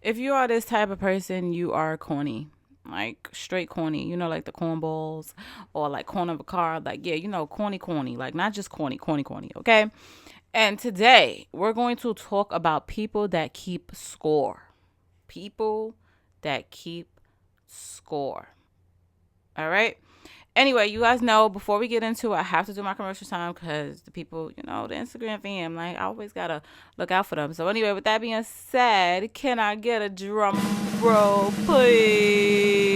if you are this type of person, you are corny. Like straight corny, like the cornballs or like corn of a car. Like, yeah, corny, like not just corny, okay? And today we're going to talk about people that keep score. People that keep score. All right. Anyway, you guys know before we get into it, I have to do my commercial time because the people, the Instagram fam, like I always gotta look out for them. So anyway, with that being said, can I get a drum roll, please?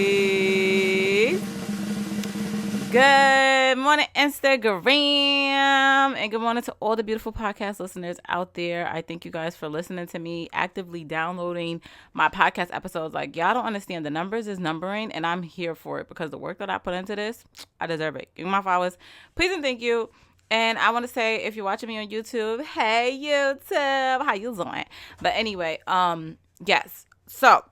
Good morning, Instagram, and good morning to all the beautiful podcast listeners out there. I thank you guys for listening to me, actively downloading my podcast episodes. Like, y'all don't understand, the numbers is numbering, and I'm here for it because the work that I put into this, I deserve it. Give me my flowers, please and thank you. And I want to say, if you're watching me on YouTube, hey YouTube, how you doing? But anyway, yes, so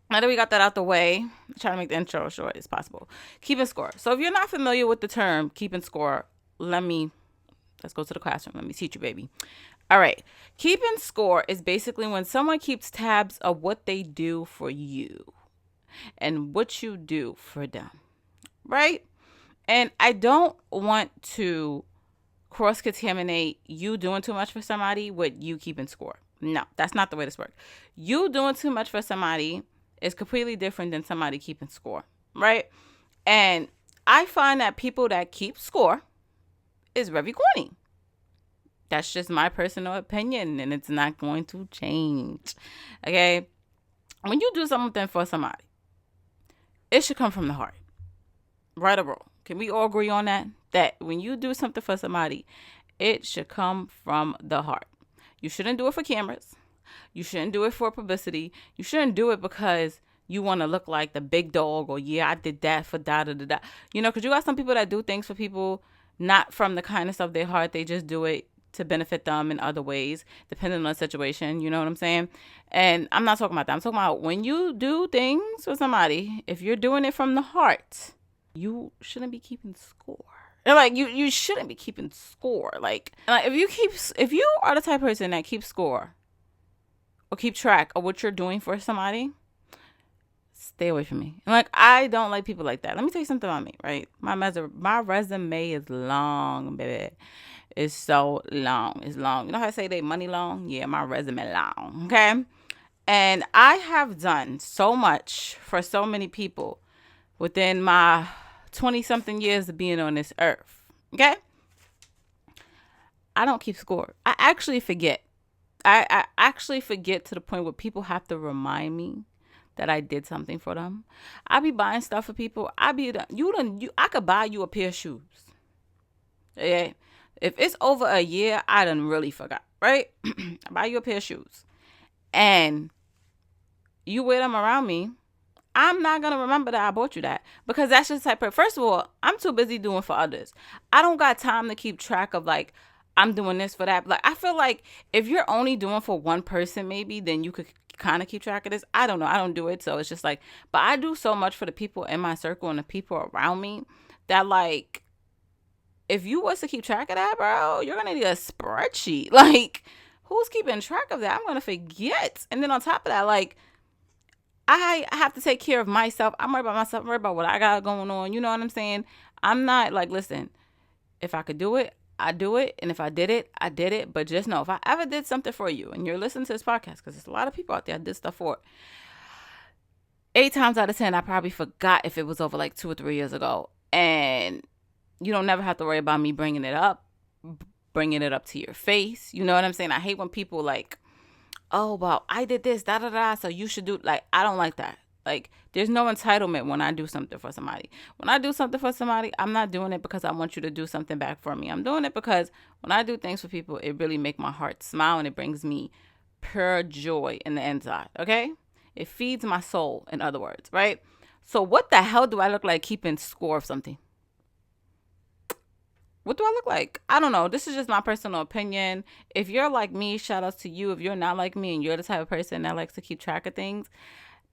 now that we got that out the way, I'm trying to make the intro as short as possible. Keeping score. So if you're not familiar with the term keeping score, let's go to the classroom. Let me teach you, baby. All right. Keeping score is basically when someone keeps tabs of what they do for you and what you do for them, right? And I don't want to cross-contaminate you doing too much for somebody with you keeping score. No, that's not the way this works. You doing too much for somebody is completely different than somebody keeping score, right? And I find that people that keep score is very corny. That's just my personal opinion, and it's not going to change, okay? When you do something for somebody, it should come from the heart, right or wrong. Can we all agree on that? That when you do something for somebody, it should come from the heart. You shouldn't do it for cameras. You shouldn't do it for publicity. You shouldn't do it because you want to look like the big dog or, yeah, I did that for da-da-da-da. Because you got some people that do things for people not from the kindness of their heart. They just do it to benefit them in other ways, depending on the situation. You know what I'm saying? And I'm not talking about that. I'm talking about when you do things for somebody, if you're doing it from the heart, you shouldn't be keeping score. Like, you shouldn't be keeping score. Like if you are the type of person that keeps score or keep track of what you're doing for somebody, stay away from me. Like, I don't like people like that. Let me tell you something about me, right? My resume is long, baby. It's so long. It's long. You know how I say they money long? Yeah, my resume long, okay? And I have done so much for so many people within my 20-something years of being on this earth, okay? I don't keep score. I actually forget. I actually forget to the point where people have to remind me that I did something for them. I be buying stuff for people. I could buy you a pair of shoes. Yeah. If it's over a year, I done really forgot, right? I buy you a pair of shoes. And you wear them around me, I'm not going to remember that I bought you that. Because that's just the type of, first of all, I'm too busy doing for others. I don't got time to keep track of, like, I'm doing this for that. Like, I feel like if you're only doing for one person, maybe, then you could kind of keep track of this. I don't know. I don't do it. So it's just like, but I do so much for the people in my circle and the people around me that, like, if you was to keep track of that, bro, you're going to need a spreadsheet. Like, who's keeping track of that? I'm going to forget. And then on top of that, like, I have to take care of myself. I'm worried about myself. I'm worried about what I got going on. You know what I'm saying? I'm not like, listen, if I could do it, I do it. And if I did it, I did it. But just know, if I ever did something for you and you're listening to this podcast, because there's a lot of people out there I did stuff for, 8 times out of 10, I probably forgot if it was over like 2 or 3 years ago. And you don't never have to worry about me bringing it up to your face. You know what I'm saying? I hate when people like, oh, well, I did this, da-da-da, so you should do, like, I don't like that. Like, there's no entitlement when I do something for somebody. When I do something for somebody, I'm not doing it because I want you to do something back for me. I'm doing it because when I do things for people, it really makes my heart smile and it brings me pure joy in the inside, okay? It feeds my soul, in other words, right? So what the hell do I look like keeping score of something? What do I look like? I don't know. This is just my personal opinion. If you're like me, shout outs to you. If you're not like me and you're the type of person that likes to keep track of things,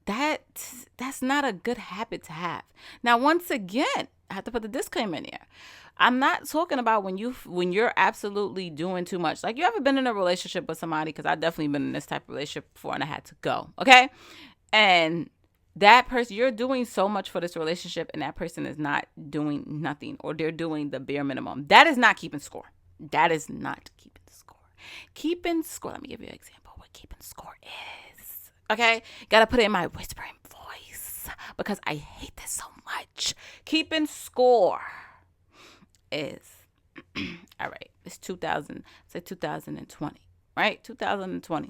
that's not a good habit to have. Now, once again, I have to put the disclaimer in there. I'm not talking about when you're absolutely doing too much. Like, you ever been in a relationship with somebody? Because I definitely been in this type of relationship before, and I had to go. Okay, and that person, you're doing so much for this relationship, and that person is not doing nothing, or they're doing the bare minimum. That is not keeping score. That is not keeping score. Keeping score. Let me give you an example of what keeping score is. Okay, gotta put it in my whispering voice because I hate this so much. Keeping score is all right. It's 2020, right? 2020.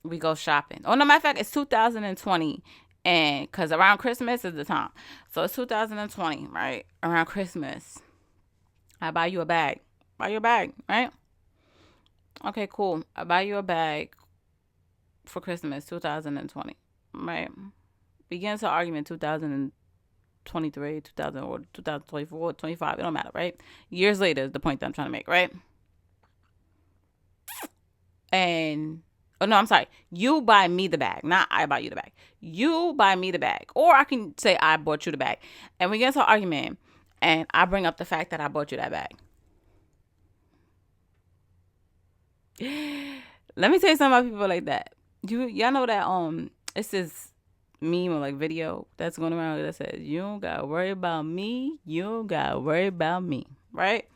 We go shopping. Oh, no, matter of fact, it's 2020, and because around Christmas is the time. So it's 2020, right? Around Christmas, I buy you a bag. Buy you a bag, right? Okay, cool. I buy you a bag for Christmas, 2020, right? Begins to argument 2023, 2000, or 2024, 25. It don't matter, right? Years later is the point that I'm trying to make, right? And oh, no, I'm sorry. You buy me the bag, not I buy you the bag. You buy me the bag. Or I can say I bought you the bag. And we get into an argument, and I bring up the fact that I bought you that bag. Let me tell you something about people like that. Y'all know that it's this meme or like video that's going around that says, you don't gotta worry about me, you don't gotta worry about me, right?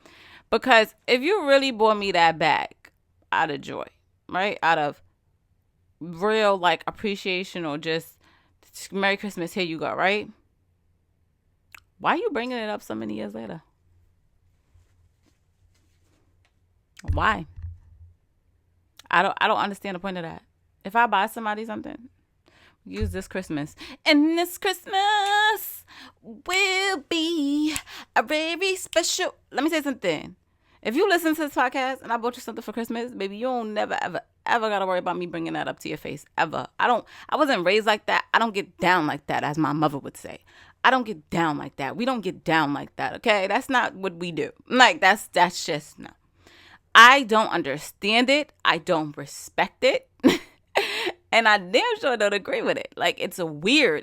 Because if you really bought me that bag out of joy, right, out of real like appreciation, or just Merry Christmas, here you go, right? Why are you bringing it up so many years later? Why? I don't understand the point of that. If I buy somebody something, use this Christmas, and this Christmas will be a very special. Let me say something. If you listen to this podcast and I bought you something for Christmas, baby, you don't never, ever gotta worry about me bringing that up to your face, ever. I wasn't raised like that. I don't get down like that, as my mother would say. I don't get down like that. We don't get down like that, okay? That's not what we do. Like, that's just, no. I don't understand it. I don't respect it. And I damn sure don't agree with it. Like, it's a weird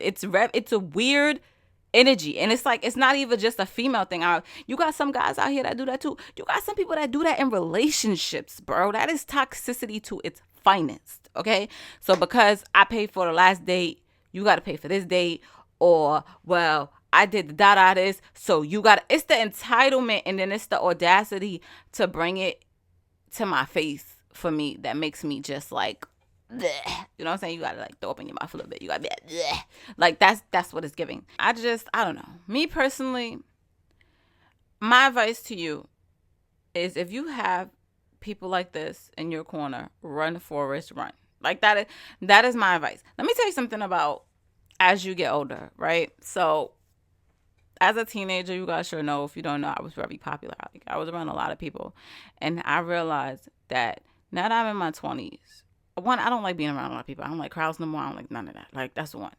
energy. And it's like, it's not even just a female thing. You got some guys out here that do that too. You got some people that do that in relationships, bro. That is toxicity to its finest, okay? So because I paid for the last date, you got to pay for this date. Or, well, I did the this, so you got to. It's the entitlement, and then it's the audacity to bring it to my face for me that makes me just like, bleh. You know what I'm saying? You gotta like throw up in your mouth a little bit. You gotta be like that's what it's giving. I don't know. Me personally, my advice to you is, if you have people like this in your corner, run, Forrest, run. Like that is my advice. Let me tell you something about as you get older, right? So as a teenager, you guys should know, if you don't know, I was very popular. Like, I was around a lot of people. And I realized that now that I'm in my 20s, one, I don't like being around a lot of people. I don't like crowds no more. I don't like none of that. Like, that's one.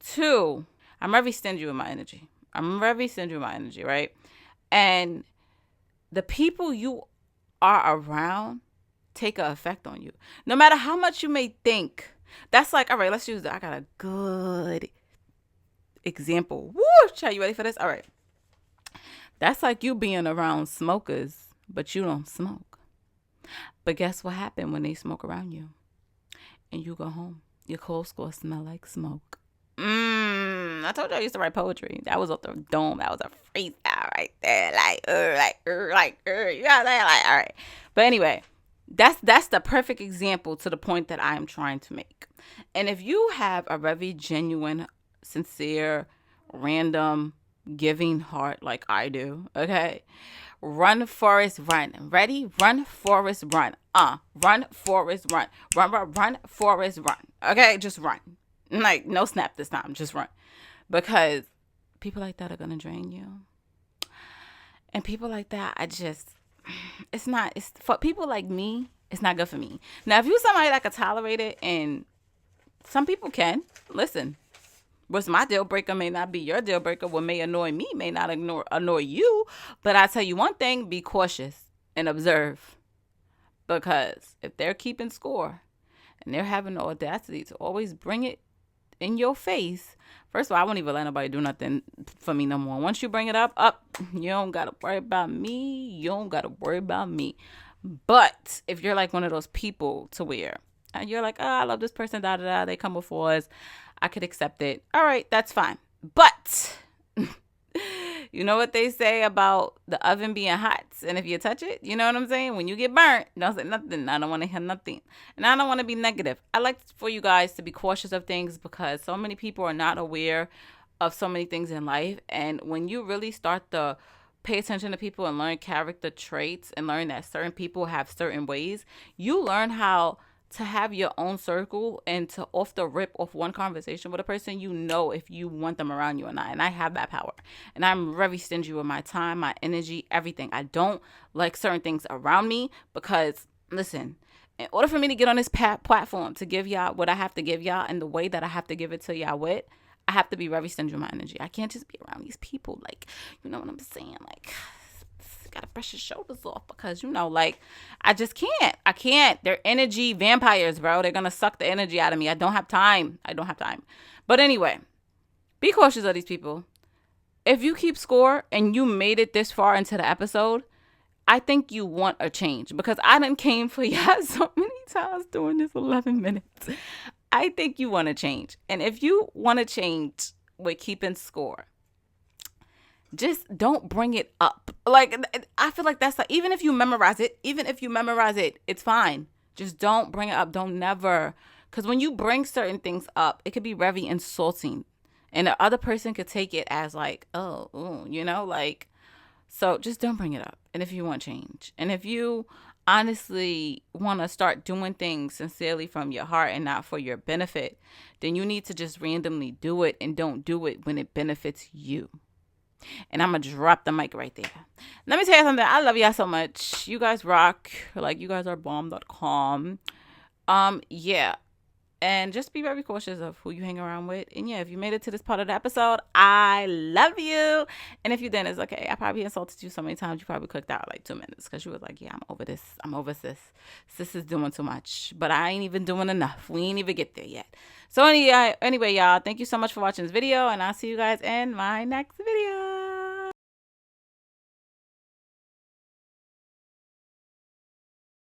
Two, I'm very stingy with my energy. Right? And the people you are around take an effect on you. No matter how much you may think. That's like, all right, let's use that. I got a good example. Woo! Child, you ready for this? All right. That's like you being around smokers, but you don't smoke. But guess what happened when they smoke around you? And you go home. Your cold score smell like smoke. I told you I used to write poetry. That was off the dome. That was a freestyle right there. You got that? Like, all right. But anyway, that's the perfect example to the point that I am trying to make. And if you have a very genuine, sincere, random, giving heart like I do, okay? Run, Forrest, run. Ready? Run, Forrest, run. Run, Forrest, run. Run, Forrest, run. Okay? Just run. Like, no snap this time. Just run. Because people like that are going to drain you. And people like that, it's for people like me, it's not good for me. Now, if you're somebody that can tolerate it, and some people can, listen, what's my deal breaker may not be your deal breaker. What may annoy me may not annoy you. But I tell you one thing, be cautious and observe. Because if they're keeping score and they're having the audacity to always bring it in your face. First of all, I won't even let nobody do nothing for me no more. Once you bring it up, you don't got to worry about me. You don't got to worry about me. But if you're like one of those people to where you're like, oh, I love this person, they come before us, I could accept it. All right, that's fine. But you know what they say about the oven being hot, and if you touch it, you know what I'm saying? When you get burnt, don't say nothing. I don't want to hear nothing. And I don't want to be negative. I like for you guys to be cautious of things because so many people are not aware of so many things in life. And when you really start to pay attention to people and learn character traits and learn that certain people have certain ways, you learn how to have your own circle and to off the rip off one conversation with a person, you know if you want them around you or not. And I have that power. And I'm very stingy with my time, my energy, everything. I don't like certain things around me because, listen, in order for me to get on this platform to give y'all what I have to give y'all and the way that I have to give it to y'all with, I have to be very stingy with my energy. I can't just be around these people. Like, you know what I'm saying? Like, gotta brush your shoulders off because, you know, like, I just can't. I can't. They're energy vampires, bro. They're gonna suck the energy out of me. I don't have time. But anyway, be cautious of these people. If you keep score and you made it this far into the episode, I think you want a change because I done came for y'all so many times during this 11 minutes. I think you want to change. And if you want to change with keeping score, just don't bring it up. Like, I feel like that's like, even if you memorize it, it's fine. Just don't bring it up. Don't never. Because when you bring certain things up, it could be very insulting. And the other person could take it as like, oh, ooh, you know, like, so just don't bring it up. And if you want change, and if you honestly want to start doing things sincerely from your heart and not for your benefit, then you need to just randomly do it and don't do it when it benefits you. And I'm going to drop the mic right there. Let me tell you something. I love y'all so much. You guys rock. Like, you guys are bomb.com. Yeah. And just be very cautious of who you hang around with. And yeah, if you made it to this part of the episode, I love you. And if you didn't, it's okay. I probably insulted you so many times, you probably clicked out like 2 minutes because you was like, yeah, I'm over this. I'm over sis. Sis is doing too much. But I ain't even doing enough. We ain't even get there yet. So anyway, y'all, thank you so much for watching this video. And I'll see you guys in my next video.